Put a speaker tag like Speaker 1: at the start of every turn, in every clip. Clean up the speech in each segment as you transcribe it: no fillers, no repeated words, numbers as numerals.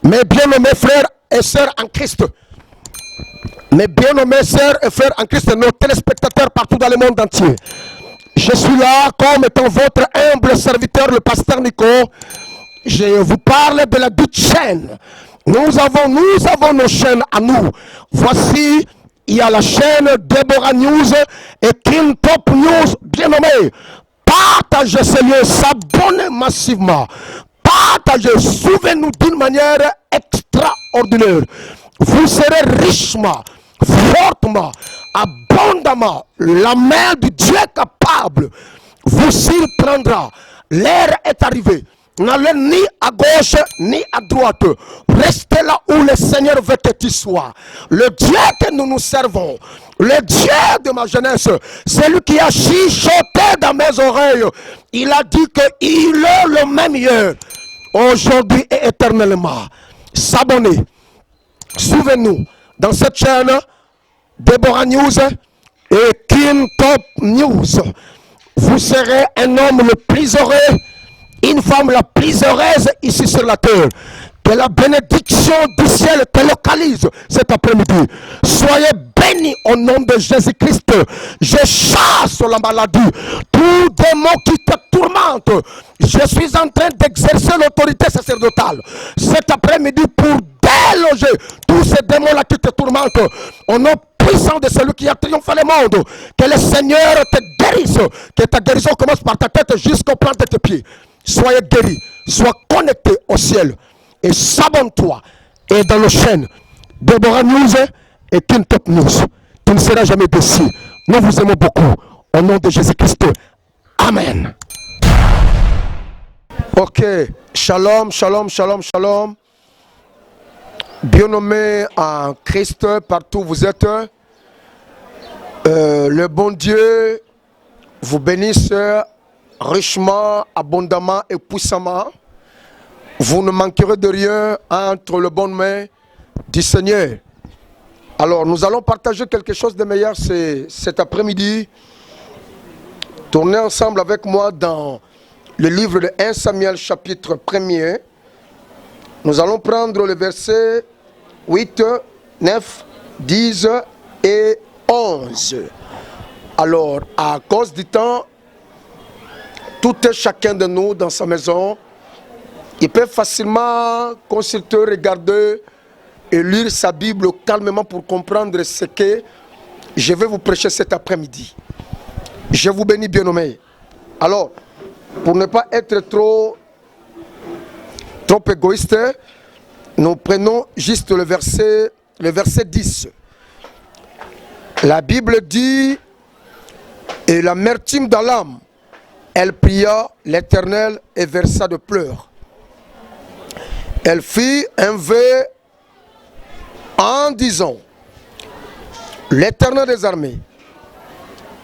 Speaker 1: Mes bien-aimés frères et sœurs en Christ, mes bien-aimés sœurs et frères en Christ, nos téléspectateurs partout dans le monde entier, je suis là comme étant votre humble serviteur, le pasteur Nico. Je vous parle de la dite chaîne. Nous avons nos chaînes à nous. Voici, il y a la chaîne Deborah News et King Top News, bien nommé. Partagez ce lieu, s'abonnez massivement. Partagez, souvenez-nous d'une manière extraordinaire. Vous serez richement, fortement, abondamment. La main du Dieu capable vous surprendra. L'heure est arrivée. N'allez ni à gauche ni à droite. Restez là où le Seigneur veut que tu sois. Le Dieu que nous nous servons, le Dieu de ma jeunesse, celui qui a chuchoté dans mes oreilles, il a dit qu'il est le même hier, aujourd'hui et éternellement. S'abonner. Souvenez-nous, dans cette chaîne, Deborah News et King Top News, vous serez un homme le plus heureux, une femme la plus heureuse ici sur la terre. Que la bénédiction du ciel te localise cet après-midi. Soyez bénis au nom de Jésus-Christ. Je chasse la maladie, tout démon qui te tourmente. Je suis en train d'exercer l'autorité sacerdotale cet après-midi pour déloger tous ces démons-là qui te tourmentent. Au nom puissant de celui qui a triomphé le monde, que le Seigneur te guérisse, que ta guérison commence par ta tête jusqu'au plan de tes pieds. Soyez guéris, sois connecté au ciel et s'abonne-toi. Et dans nos chaînes, Deborah News et King Top News, tu ne seras jamais déçu. Nous vous aimons beaucoup. Au nom de Jésus-Christ. Amen. Ok, shalom, shalom, shalom, shalom. Bien-aimés en Christ, partout où vous êtes, le bon Dieu vous bénisse richement, abondamment et puissamment. Vous ne manquerez de rien entre le bon main du Seigneur. Alors, nous allons partager quelque chose de meilleur cet après-midi. Tournez ensemble avec moi dans le livre de 1 Samuel chapitre 1er. Nous allons prendre les versets 8, 9, 10 et 11. Alors, à cause du temps, tout et chacun de nous dans sa maison, il peut facilement consulter, regarder et lire sa Bible calmement pour comprendre ce que je vais vous prêcher cet après-midi. Je vous bénis, bien-aimés. Alors, pour ne pas être trop égoïste, nous prenons juste le verset 10. La Bible dit, et l'amertume dans l'âme, elle pria l'Éternel et versa de pleurs. Elle fit un vœu en disant, l'Éternel des armées,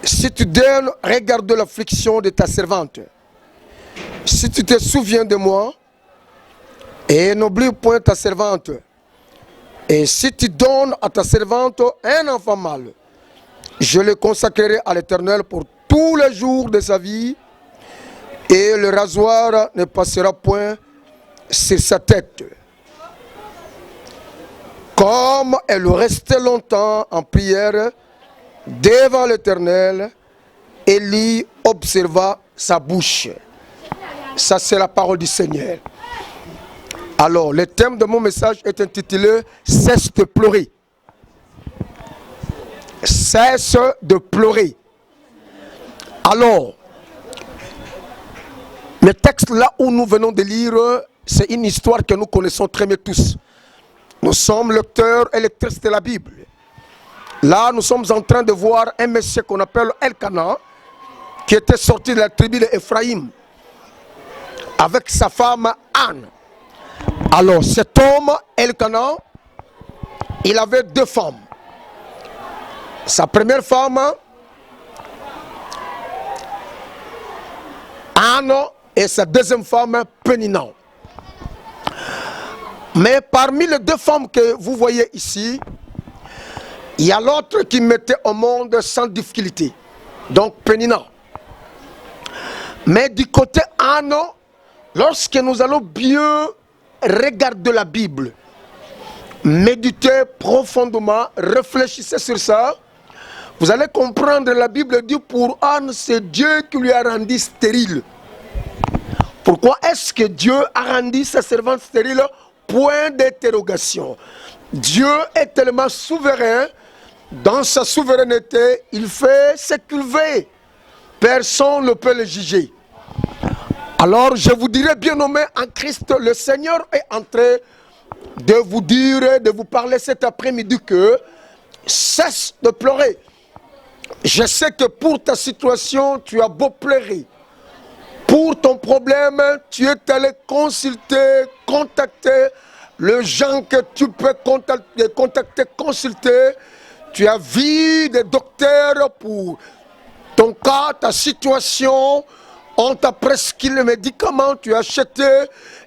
Speaker 1: si tu donnes, regarde l'affliction de ta servante, si tu te souviens de moi, et n'oublie point ta servante, et si tu donnes à ta servante un enfant mâle, je le consacrerai à l'Éternel pour tous les jours de sa vie, et le rasoir ne passera point sur sa tête. Comme elle restait longtemps en prière devant l'Éternel, Élie observa sa bouche. Ça, c'est la parole du Seigneur. Alors, le thème de mon message est intitulé « Cesse de pleurer ». Cesse de pleurer. Alors, le texte là où nous venons de lire, c'est une histoire que nous connaissons très bien tous. Nous sommes lecteurs et lectrices de la Bible. Là, nous sommes en train de voir un monsieur qu'on appelle Elkana, qui était sorti de la tribu d'Ephraïm, avec sa femme Anne. Alors, cet homme, Elkana, il avait deux femmes. Sa première femme, Anne, et sa deuxième femme, Pénina. Mais parmi les deux femmes que vous voyez ici, il y a l'autre qui mettait au monde sans difficulté. Donc Pénina. Mais du côté Anne, lorsque nous allons bien regardez la Bible, méditez profondément, réfléchissez sur ça, vous allez comprendre, la Bible dit pour Anne, c'est Dieu qui lui a rendu stérile. Pourquoi est-ce que Dieu a rendu sa servante stérile? Point d'interrogation. Dieu est tellement souverain, dans sa souveraineté, il fait ce qu'il veut. Personne ne peut le juger. Alors je vous dirais, bien nommé en Christ, le Seigneur est en train de vous dire, de vous parler cet après-midi que cesse de pleurer. Je sais que pour ta situation, tu as beau pleurer. Pour ton problème, tu es allé consulter, contacter les gens que tu peux contacter, consulter. Tu as vu des docteurs pour ton cas, ta situation. On t'a prescrit les médicaments, tu as acheté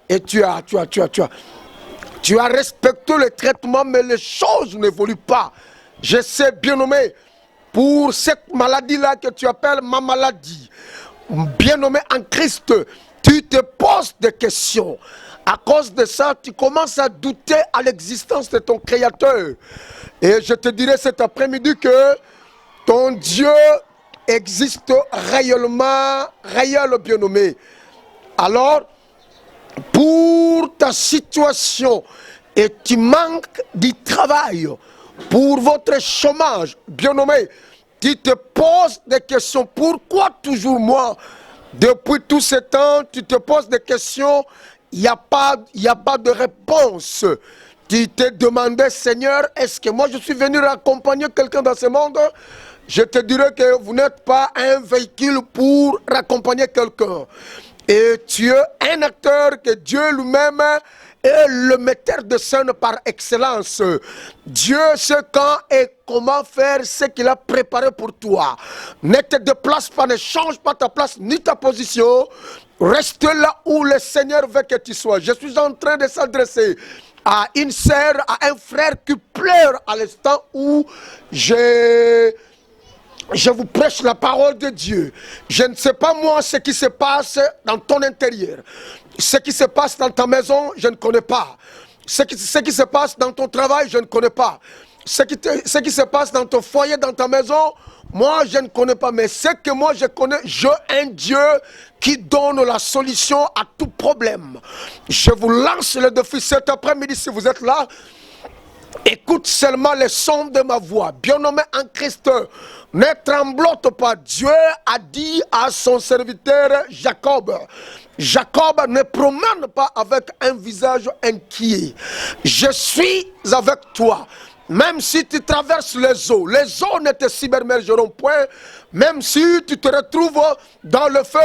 Speaker 1: et tu as respecté le traitement, mais les choses n'évoluent pas. Je sais, bien nommé, pour cette maladie-là que tu appelles ma maladie, bien nommé en Christ, tu te poses des questions. À cause de ça, tu commences à douter à l'existence de ton Créateur. Et je te dirai cet après-midi que ton Dieu existe réellement, réel, bien nommé. Alors, pour ta situation, et tu manques du travail, pour votre chômage, bien nommé, tu te poses des questions. Pourquoi toujours moi? Depuis tout ce temps, tu te poses des questions, il n'y a pas de réponse. Tu te demandais, Seigneur, est-ce que moi je suis venu accompagner quelqu'un dans ce monde? Je te dirais que vous n'êtes pas un véhicule pour accompagner quelqu'un. Et tu es un acteur que Dieu lui-même est le metteur de scène par excellence. Dieu sait quand et comment faire ce qu'il a préparé pour toi. Ne te déplace pas, ne change pas ta place ni ta position. Reste là où le Seigneur veut que tu sois. Je suis en train de s'adresser à une sœur, à un frère qui pleure à l'instant où je vous prêche la parole de Dieu. Je ne sais pas moi ce qui se passe dans ton intérieur. Ce qui se passe dans ta maison, je ne connais pas. Ce qui se passe dans ton travail, je ne connais pas. Ce qui se passe dans ton foyer, dans ta maison, moi je ne connais pas. Mais ce que moi je connais, j'ai un Dieu qui donne la solution à tout problème. Je vous lance le défi cet après-midi si vous êtes là. Écoute seulement le son de ma voix. Bien nommé en Christ, ne tremblote pas. Dieu a dit à son serviteur Jacob, Jacob, ne promène pas avec un visage inquiet. Je suis avec toi. Même si tu traverses les eaux ne te submergeront point. Même si tu te retrouves dans le feu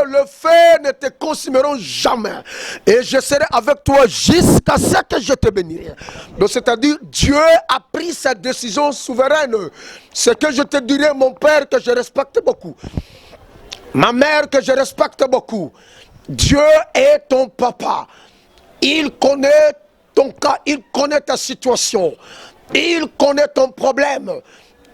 Speaker 1: ne te consumeront jamais. Et je serai avec toi jusqu'à ce que je te bénirai. Donc c'est-à-dire, Dieu a pris sa décision souveraine. Ce que je te dirai, mon père que je respecte beaucoup, ma mère que je respecte beaucoup, Dieu est ton papa. Il connaît ton cas, il connaît ta situation. Il connaît ton problème.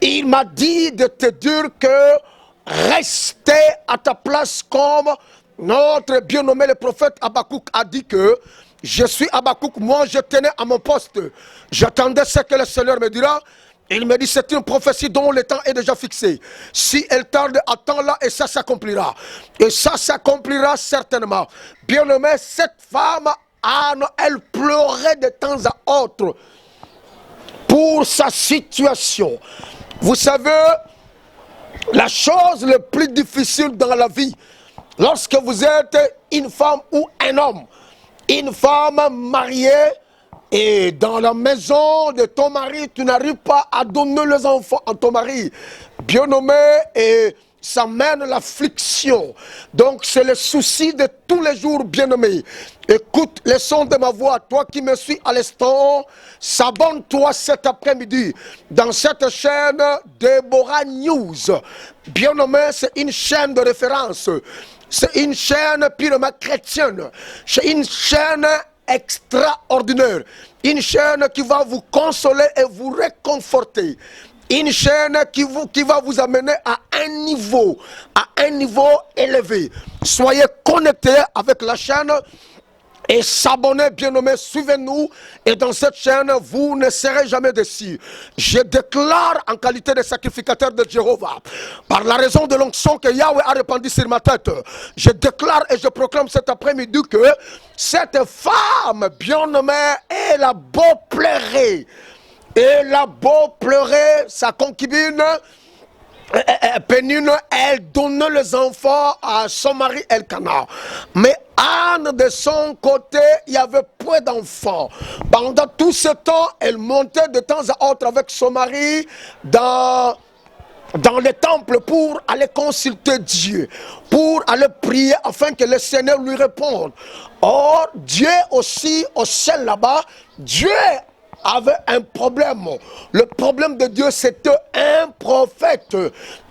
Speaker 1: Il m'a dit de te dire que restez à ta place comme notre bien-nommé le prophète Habakkuk a dit que je suis Habakkuk, moi je tenais à mon poste. J'attendais ce que le Seigneur me dira. Il me dit c'est une prophétie dont le temps est déjà fixé. Si elle tarde, attends-la et ça s'accomplira. Et ça s'accomplira certainement. Bien-nommé, cette femme, Anne, elle pleurait de temps à autre pour sa situation. Vous savez, la chose la plus difficile dans la vie, lorsque vous êtes une femme ou un homme, une femme mariée, et dans la maison de ton mari, tu n'arrives pas à donner les enfants à ton mari, bien nommé, et ça mène l'affliction. Donc c'est le souci de tous les jours, bien-aimé. Écoute le son de ma voix, toi qui me suis à l'instant, s'abonne-toi cet après-midi dans cette chaîne Deborah News. Bien-aimé, c'est une chaîne de référence. C'est une chaîne purement chrétienne. C'est une chaîne extraordinaire. Une chaîne qui va vous consoler et vous réconforter. Une chaîne qui va vous amener à un niveau élevé. Soyez connectés avec la chaîne et s'abonner, bien-aimés, suivez-nous, et dans cette chaîne, vous ne serez jamais déçus. Je déclare en qualité de sacrificateur de Jéhovah, par la raison de l'onction que Yahweh a répandue sur ma tête, je déclare et je proclame cet après-midi que cette femme bien-aimée, elle a beau pleurer, elle a beau pleurer, sa concubine, Pénine, elle donnait les enfants à son mari Elkana. Mais Anne, de son côté, il y avait peu d'enfants. Pendant tout ce temps, elle montait de temps à autre avec son mari dans le temple pour aller consulter Dieu, pour aller prier afin que le Seigneur lui réponde. Or, Dieu aussi, au ciel là-bas, Dieu avait un problème. Le problème de Dieu, c'était un prophète.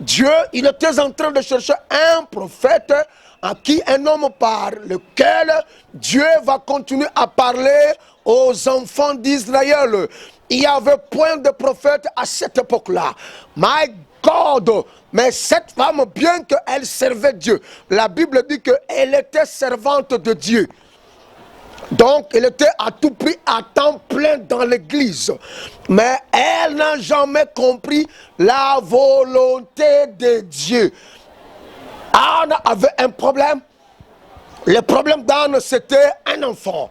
Speaker 1: Dieu, il était en train de chercher un prophète à qui un homme parle, lequel Dieu va continuer à parler aux enfants d'Israël. Il y avait point de prophète à cette époque-là. My God, mais cette femme, bien qu'elle servait Dieu, la Bible dit qu'elle était servante de Dieu. Donc, elle était à tout prix à temps plein dans l'église. Mais elle n'a jamais compris la volonté de Dieu. Anne avait un problème. Le problème d'Anne, c'était un enfant.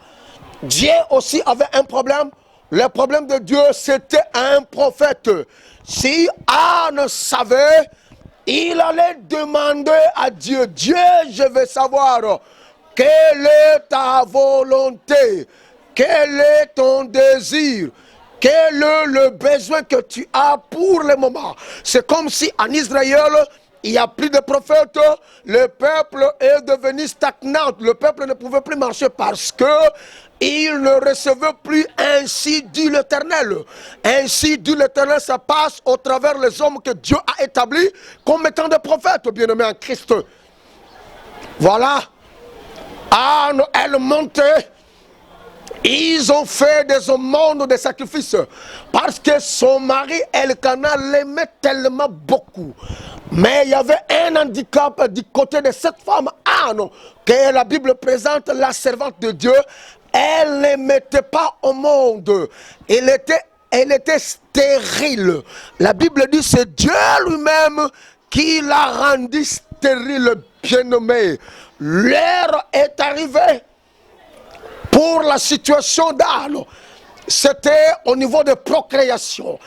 Speaker 1: Dieu aussi avait un problème. Le problème de Dieu, c'était un prophète. Si Anne savait, il allait demander à Dieu, Dieu, je veux savoir, quelle est ta volonté? Quel est ton désir? Quel est le besoin que tu as pour le moment? C'est comme si en Israël, il n'y a plus de prophètes, le peuple est devenu stagnant, le peuple ne pouvait plus marcher parce que il ne recevait plus. Ainsi dit l'Éternel. Ainsi dit l'Éternel, ça passe au travers les hommes que Dieu a établis comme étant des prophètes, bien-aimés en Christ. Voilà. Anne, elle montait. Ils ont fait des aumônes, des sacrifices, parce que son mari Elkana l'aimait tellement beaucoup. Mais il y avait un handicap du côté de cette femme Anne, que la Bible présente la servante de Dieu. Elle ne mettait pas au monde. Elle était stérile. La Bible dit que c'est Dieu lui-même qui l'a rendue stérile, bien-aimée. L'heure est arrivée. Pour la situation d'Anne, c'était au niveau de procréation.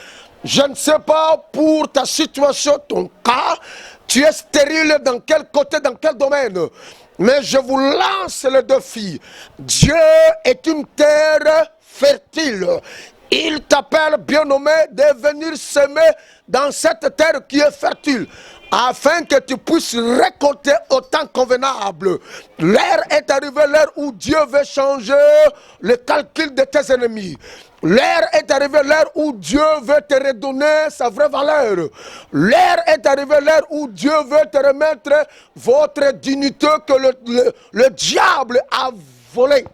Speaker 1: Je ne sais pas pour ta situation, ton cas, tu es stérile dans quel côté, dans quel domaine. Mais je vous lance le défi. Dieu est une terre fertile. Il t'appelle, bien-nommé, de venir semer dans cette terre qui est fertile, afin que tu puisses récolter au temps convenable. L'heure est arrivée, l'heure où Dieu veut changer le calcul de tes ennemis. L'heure est arrivée, l'heure où Dieu veut te redonner sa vraie valeur. L'heure est arrivée, l'heure où Dieu veut te remettre votre dignité que le diable a volée.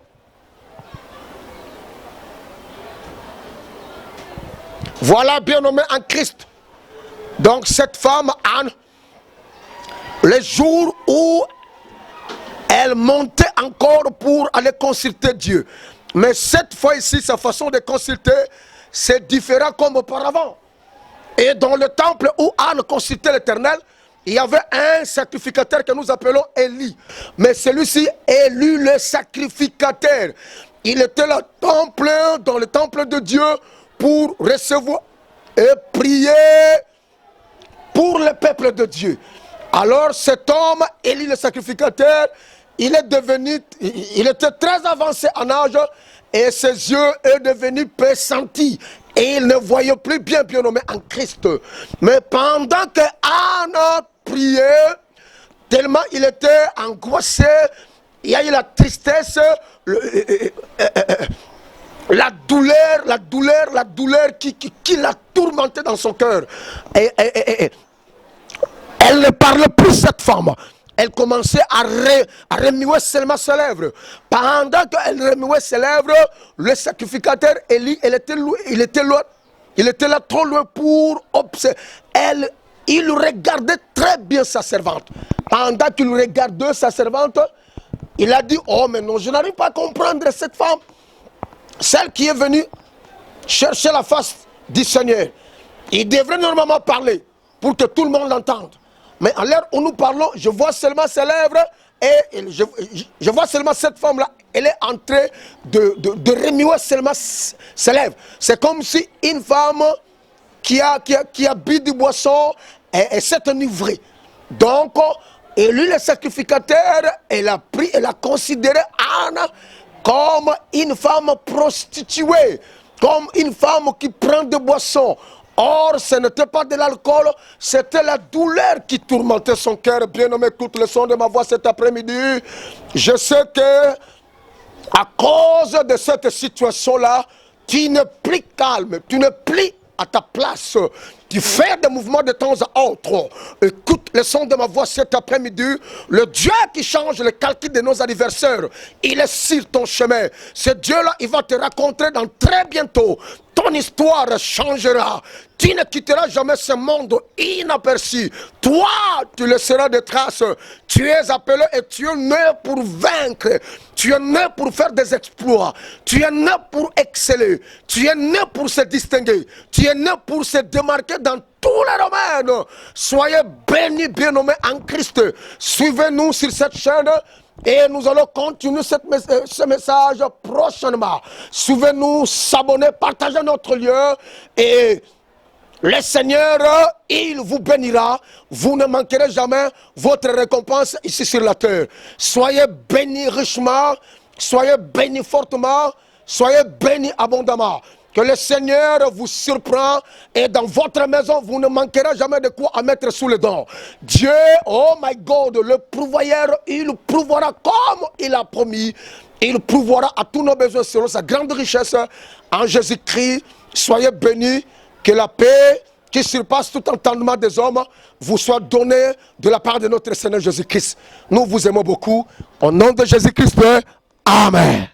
Speaker 1: Voilà, bien nommé en Christ. Donc cette femme, Anne, le jour où elle montait encore pour aller consulter Dieu. Mais cette fois-ci, sa façon de consulter, c'est différent comme auparavant. Et dans le temple où Anne consultait l'Éternel, il y avait un sacrificateur que nous appelons Élie. Mais celui-ci, Élie le sacrificateur, il était là, dans le temple de Dieu, pour recevoir et prier pour le peuple de Dieu. Alors cet homme, Élie le sacrificateur, il était très avancé en âge et ses yeux sont devenus pressentis. Et il ne voyait plus bien nommé en Christ. Mais pendant que Anne priait, tellement il était angoissé, il y a eu la tristesse, la douleur qui l'a tourmenté dans son cœur. Elle ne parlait plus, cette femme. Elle commençait à remuer seulement ses lèvres. Pendant qu'elle remuait ses lèvres, le sacrificateur Élie, il était là trop loin pour observer. Il regardait très bien sa servante. Pendant qu'il regardait sa servante, il a dit, oh mais non, je n'arrive pas à comprendre cette femme, celle qui est venue chercher la face du Seigneur. Il devrait normalement parler pour que tout le monde l'entende. Mais à l'heure où nous parlons, je vois seulement ses lèvres et je vois seulement cette femme-là. Elle est en train de remuer seulement ses lèvres. C'est comme si une femme qui a bu du boisson et s'est enivrée. Donc, et lui, le sacrificateur, elle a considéré Anne comme une femme prostituée, comme une femme qui prend de boissons. Or, ce n'était pas de l'alcool, c'était la douleur qui tourmentait son cœur. Bien-aimé, écoute le son de ma voix cet après-midi. Je sais que, à cause de cette situation-là, tu n'es plus calme, tu n'es plus à ta place. Tu fais des mouvements de temps à autre. Écoute le son de ma voix cet après-midi. Le Dieu qui change le calcul de nos adversaires, il est sur ton chemin. Ce Dieu-là, il va te raconter dans très bientôt. Ton histoire changera. Tu ne quitteras jamais ce monde inaperçu. Toi, tu laisseras des traces. Tu es appelé et tu es né pour vaincre. Tu es né pour faire des exploits. Tu es né pour exceller. Tu es né pour se distinguer. Tu es né pour se démarquer dans tous les domaines. Soyez bénis, bien-nommés en Christ. Suivez-nous sur cette chaîne. Et nous allons continuer ce message prochainement. Souvenez-nous, s'abonner, partager notre lieu. Et le Seigneur, il vous bénira. Vous ne manquerez jamais votre récompense ici sur la terre. Soyez bénis richement. Soyez bénis fortement. Soyez bénis abondamment. Que le Seigneur vous surprend et dans votre maison, vous ne manquerez jamais de quoi à mettre sous les dents. Dieu, oh my God, le pourvoyeur, il pourvoira comme il a promis. Il pourvoira à tous nos besoins selon sa grande richesse en Jésus-Christ. Soyez bénis, que la paix qui surpasse tout entendement des hommes vous soit donnée de la part de notre Seigneur Jésus-Christ. Nous vous aimons beaucoup. Au nom de Jésus-Christ, Amen.